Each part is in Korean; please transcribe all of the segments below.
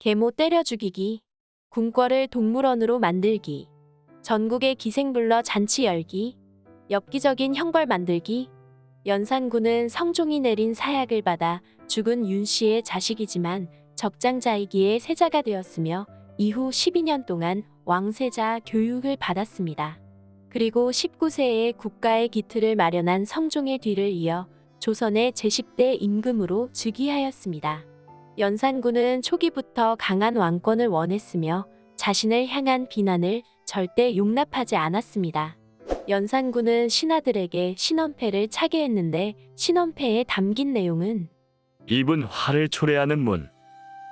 계모 때려 죽이기, 궁궐을 동물원으로 만들기, 전국에 기생 불러 잔치 열기, 엽기적인 형벌 만들기. 연산군은 성종이 내린 사약을 받아 죽은 윤 씨의 자식이지만 적장자이기에 세자가 되었으며 이후 12년 동안 왕세자 교육을 받았습니다. 그리고 19세에 국가의 기틀을 마련한 성종의 뒤를 이어 조선의 제10대 임금으로 즉위하였습니다. 연산군은 초기부터 강한 왕권을 원했으며 자신을 향한 비난을 절대 용납하지 않았습니다. 연산군은 신하들에게 신원패를 차게 했는데 신원패에 담긴 내용은 입은 화를 초래하는 문,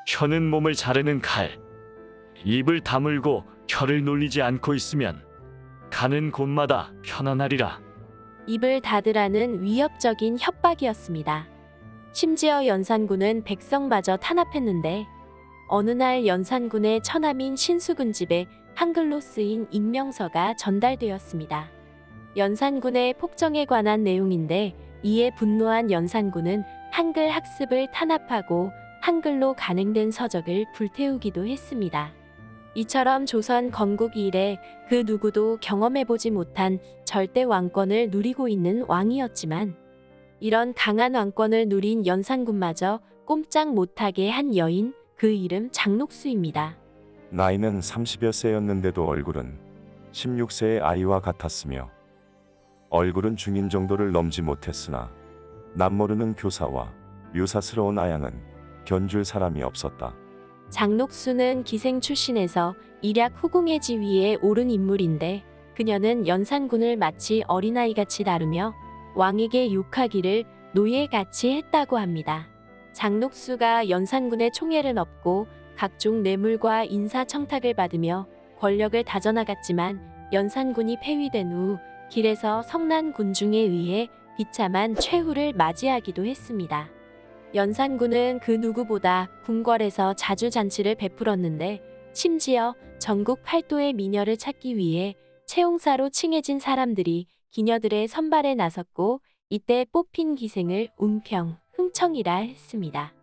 혀는 몸을 자르는 칼. 입을 다물고 혀를 놀리지 않고 있으면 가는 곳마다 편안하리라. 입을 닫으라는 위협적인 협박이었습니다. 심지어 연산군은 백성마저 탄압했는데 어느 날 연산군의 처남인 신수군 집에 한글로 쓰인 익명서가 전달되었습니다. 연산군의 폭정에 관한 내용인데 이에 분노한 연산군은 한글 학습을 탄압하고 한글로 간행된 서적을 불태우기도 했습니다. 이처럼 조선 건국 이래 그 누구도 경험해보지 못한 절대 왕권을 누리고 있는 왕이었지만 이런 강한 왕권을 누린 연산군마저 꼼짝 못하게 한 여인, 그 이름 장녹수입니다. 나이는 30여 세였는데도 얼굴은 16세의 아이와 같았으며 얼굴은 중인 정도를 넘지 못했으나 남모르는 교사와 유사스러운 아양은 견줄 사람이 없었다. 장녹수는 기생 출신에서 일약 후궁의 지위에 오른 인물인데 그녀는 연산군을 마치 어린아이같이 다루며 왕에게 욕하기를 노예같이 했다고 합니다. 장녹수가 연산군의 총애를 얻고 각종 뇌물과 인사청탁을 받으며 권력을 다져나갔지만 연산군이 폐위된 후 길에서 성난 군중에 의해 비참한 최후를 맞이하기도 했습니다. 연산군은 그 누구보다 궁궐에서 자주 잔치를 베풀었는데 심지어 전국 팔도의 미녀를 찾기 위해 채용사로 칭해진 사람들이 기녀들의 선발에 나섰고 이때 뽑힌 기생을 운평, 흥청이라 했습니다.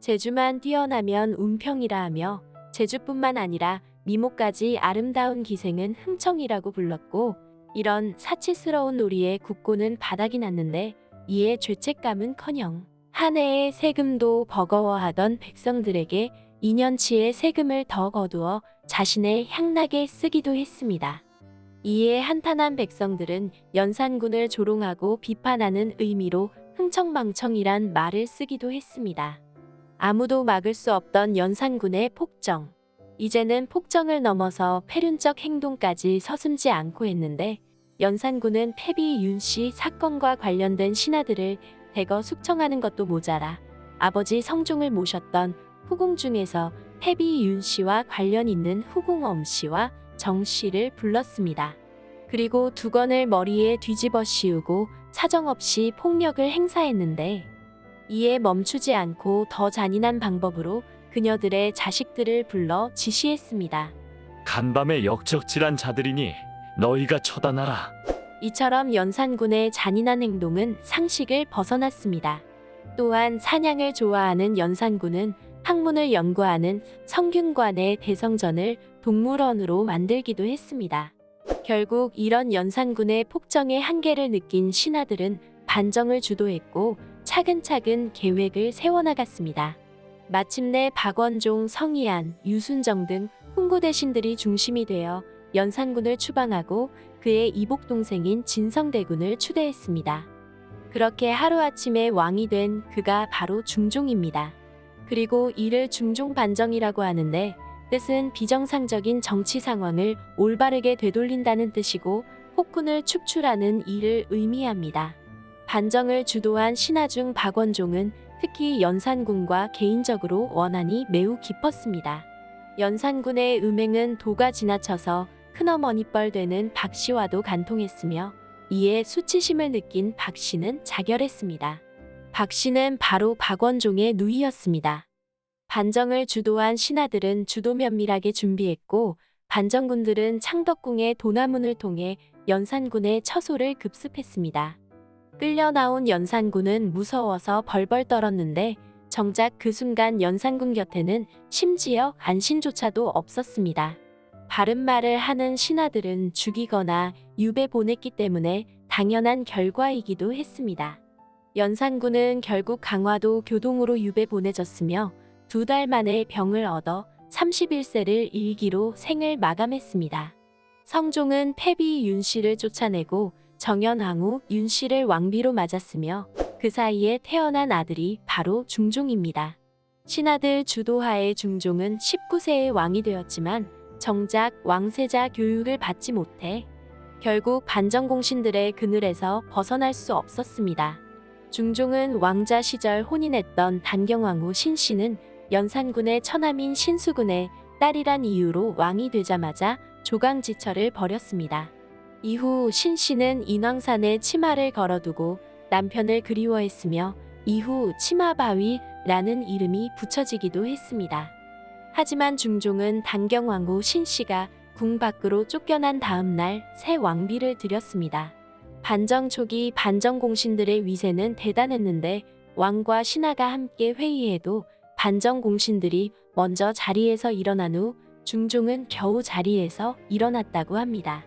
재주만 뛰어나면 운평이라 하며 재주뿐만 아니라 미모까지 아름다운 기생은 흥청이라고 불렀고 이런 사치스러운 놀이에 국고는 바닥이 났는데 이에 죄책감은커녕 한 해의 세금도 버거워하던 백성들에게 2년치의 세금을 더 거두어 자신의 향락에 쓰기도 했습니다. 이에 한탄한 백성들은 연산군을 조롱하고 비판하는 의미로 흥청망청이란 말을 쓰기도 했습니다. 아무도 막을 수 없던 연산군의 폭정. 이제는 폭정을 넘어서 패륜적 행동까지 서슴지 않고 했는데 연산군은 패비 윤씨 사건과 관련된 신하들을 대거 숙청하는 것도 모자라 아버지 성종을 모셨던 후궁 중에서 패비 윤씨와 관련 있는 후궁 엄씨와 정씨를 불렀습니다. 그리고 두건을 머리에 뒤집어 씌우고 사정없이 폭력을 행사했는데 이에 멈추지 않고 더 잔인한 방법으로 그녀들의 자식들을 불러 지시했습니다. 간밤에 역적질한 자들이니 너희가 처단하라. 이처럼 연산군의 잔인한 행동은 상식을 벗어났습니다. 또한 사냥을 좋아하는 연산군은 학문을 연구하는 성균관의 대성전을 동물원으로 만들기도 했습니다. 결국 이런 연산군의 폭정의 한계를 느낀 신하들은 반정을 주도했고 차근차근 계획을 세워나갔습니다. 마침내 박원종, 성희안, 유순정 등 훈구 대신들이 중심이 되어 연산군을 추방하고 그의 이복 동생인 진성대군을 추대했습니다. 그렇게 하루아침에 왕이 된 그가 바로 중종입니다. 그리고 이를 중종반정이라고 하는데 뜻은 비정상적인 정치 상황을 올바르게 되돌린다는 뜻이고 폭군을 축출하는 일을 의미합니다. 반정을 주도한 신하 중 박원종은 특히 연산군과 개인적으로 원한이 매우 깊었습니다. 연산군의 음행은 도가 지나쳐서 큰어머니뻘 되는 박씨와도 간통했으며 이에 수치심을 느낀 박씨는 자결했습니다. 박씨는 바로 박원종의 누이였습니다. 반정을 주도한 신하들은 주도 면밀하게 준비했고 반정군들은 창덕궁의 도나문을 통해 연산군의 처소를 급습했습니다. 끌려 나온 연산군은 무서워서 벌벌 떨었는데 정작 그 순간 연산군 곁에는 심지어 안신조차도 없었습니다. 바른 말을 하는 신하들은 죽이거나 유배 보냈기 때문에 당연한 결과이기도 했습니다. 연산군은 결국 강화도 교동으로 유배 보내졌으며 2달 만에 병을 얻어 31세를 일기로 생을 마감했습니다. 성종은 패비 윤씨를 쫓아내고 정현왕후 윤씨를 왕비로 맞았으며 그 사이에 태어난 아들이 바로 중종입니다. 신하들 주도하에 중종은 19세에 왕이 되었지만 정작 왕세자 교육을 받지 못해 결국 반정공신들의 그늘에서 벗어날 수 없었습니다. 중종은 왕자 시절 혼인했던 단경왕후 신씨는 연산군의 처남인 신수군의 딸이란 이유로 왕이 되자마자 조강지처를 벌였습니다. 이후 신씨는 인왕산에 치마를 걸어두고 남편을 그리워했으며 이후 치마바위라는 이름이 붙여지기도 했습니다. 하지만 중종은 단경왕후 신씨가 궁 밖으로 쫓겨난 다음 날 새 왕비를 들였습니다. 반정 초기 반정공신들의 위세는 대단했는데 왕과 신하가 함께 회의해도 반정공신들이 먼저 자리에서 일어난 후 중종은 겨우 자리에서 일어났다고 합니다.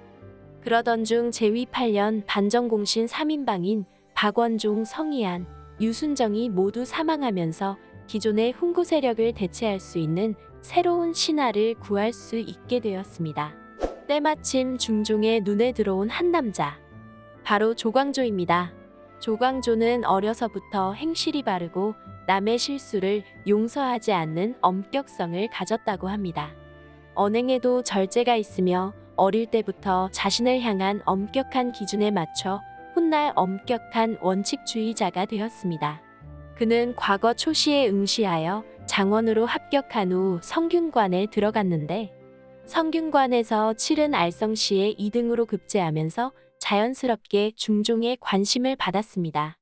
그러던 중 제위 8년 반정공신 3인방인 박원종, 성희안, 유순정이 모두 사망하면서 기존의 훈구 세력을 대체할 수 있는 새로운 신하를 구할 수 있게 되었습니다. 때마침 중종의 눈에 들어온 한 남자, 바로 조광조입니다. 조광조는 어려서부터 행실이 바르고 남의 실수를 용서하지 않는 엄격성을 가졌다고 합니다. 언행에도 절제가 있으며 어릴 때부터 자신을 향한 엄격한 기준에 맞춰 훗날 엄격한 원칙주의자가 되었습니다. 그는 과거 초시에 응시하여 장원으로 합격한 후 성균관에 들어갔는데 성균관에서 치른 알성시에 2등으로 급제하면서 자연스럽게 중종의 관심을 받았습니다.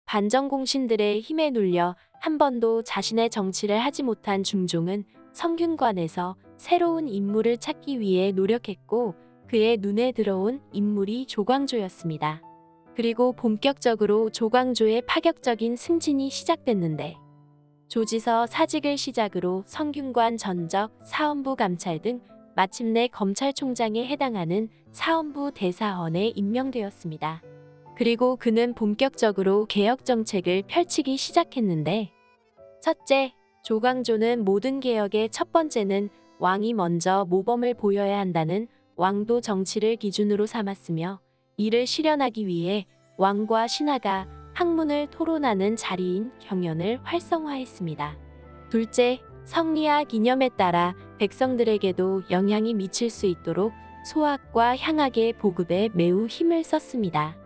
반정공신들의 힘에 눌려 한 번도 자신의 정치를 하지 못한 중종은 성균관에서 새로운 인물을 찾기 위해 노력했고 그의 눈에 들어온 인물이 조광조였습니다. 그리고 본격적으로 조광조의 파격적인 승진이 시작됐는데 조지서 사직을 시작으로 성균관 전적, 사헌부 감찰 등 마침내 검찰총장에 해당하는 사헌부 대사헌에 임명되었습니다. 그리고 그는 본격적으로 개혁 정책을 펼치기 시작했는데 첫째, 조광조는 모든 개혁의 첫 번째는 왕이 먼저 모범을 보여야 한다는 왕도 정치를 기준으로 삼았으며 이를 실현하기 위해 왕과 신하가 학문을 토론하는 자리인 경연을 활성화했습니다. 둘째, 성리학 기념에 따라 백성들에게도 영향이 미칠 수 있도록 소학과 향학의 보급에 매우 힘을 썼습니다.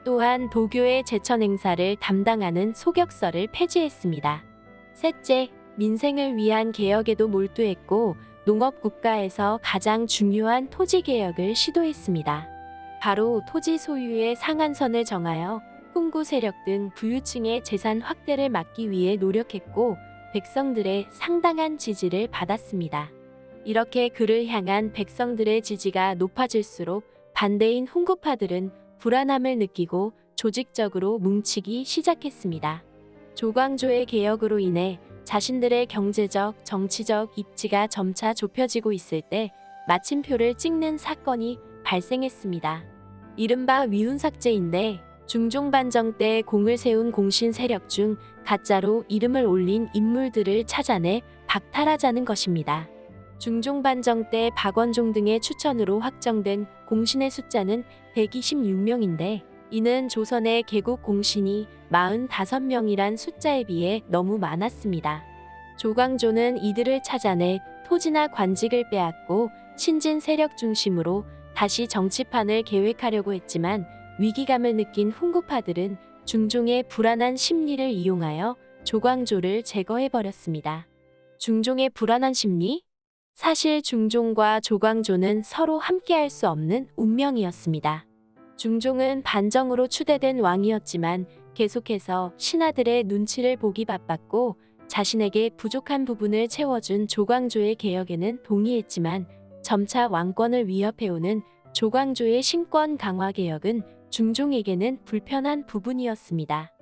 또한 도교의 제천 행사를 담당하는 소격서를 폐지했습니다. 셋째, 민생을 위한 개혁에도 몰두했고 농업 국가에서 가장 중요한 토지 개혁을 시도했습니다. 바로 토지 소유의 상한선을 정하여 훈구 세력 등 부유층의 재산 확대를 막기 위해 노력했고 백성들의 상당한 지지를 받았습니다. 이렇게 그를 향한 백성들의 지지가 높아질수록 반대인 훈구파들은 불안함을 느끼고 조직적으로 뭉치기 시작했습니다. 조광조의 개혁으로 인해 자신들의 경제적, 정치적 입지가 점차 좁혀지고 있을 때 마침표를 찍는 사건이 발생했습니다. 이른바 위훈삭제인데 중종반정 때 공을 세운 공신 세력 중 가짜로 이름을 올린 인물들을 찾아내 박탈하자는 것입니다. 중종반정 때 박원종 등의 추천으로 확정된 공신의 숫자는 126명인데 이는 조선의 개국 공신이 45명이란 숫자에 비해 너무 많았습니다. 조광조는 이들을 찾아내 토지나 관직을 빼앗고 신진 세력 중심으로 다시 정치판을 계획하려고 했지만 위기감을 느낀 훈구파들은 중종의 불안한 심리를 이용하여 조광조를 제거해버렸습니다. 중종의 불안한 심리? 사실 중종과 조광조는 서로 함께할 수 없는 운명이었습니다. 중종은 반정으로 추대된 왕이었지만 계속해서 신하들의 눈치를 보기 바빴고 자신에게 부족한 부분을 채워준 조광조의 개혁에는 동의했지만 점차 왕권을 위협해오는 조광조의 신권 강화 개혁은 중종에게는 불편한 부분이었습니다.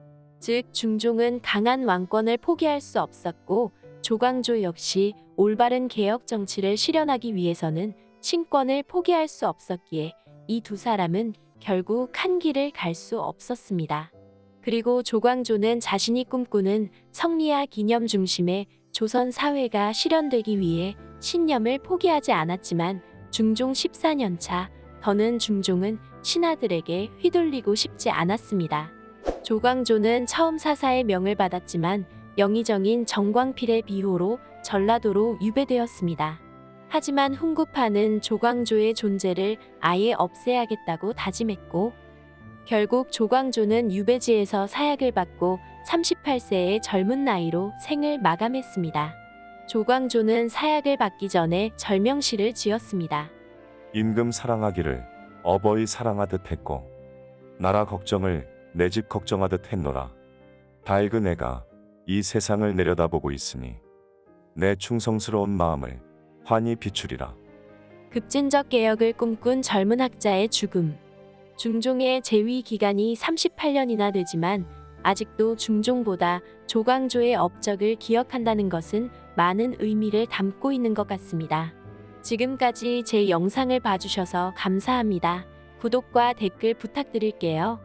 즉 중종은 강한 왕권을 포기할 수 없었고 조광조 역시 올바른 개혁 정치를 실현하기 위해서는 친권을 포기할 수 없었기에 이 두 사람은 결국 한 길을 갈 수 없었습니다. 그리고 조광조는 자신이 꿈꾸는 성리와 기념 중심의 조선 사회가 실현되기 위해 신념을 포기하지 않았지만 중종 14년 차 더는 중종은 신하들에게 휘둘리고 싶지 않았습니다. 조광조는 처음 사사의 명을 받았지만 영의정인 정광필의 비호로 전라도로 유배되었습니다. 하지만 훈구파는 조광조의 존재를 아예 없애야겠다고 다짐했고 결국 조광조는 유배지에서 사약을 받고 38세의 젊은 나이로 생을 마감했습니다. 조광조는 사약을 받기 전에 절명시를 지었습니다. 임금 사랑하기를 어버이 사랑하듯 했고 나라 걱정을 내 집 걱정하듯 했노라. 밝은 애가 이 세상을 내려다보고 있으니 내 충성스러운 마음을 환히 비추리라. 급진적 개혁을 꿈꾼 젊은 학자의 죽음. 중종의 재위 기간이 38년이나 되지만 아직도 중종보다 조광조의 업적을 기억한다는 것은 많은 의미를 담고 있는 것 같습니다. 지금까지 제 영상을 봐주셔서 감사합니다. 구독과 댓글 부탁드릴게요.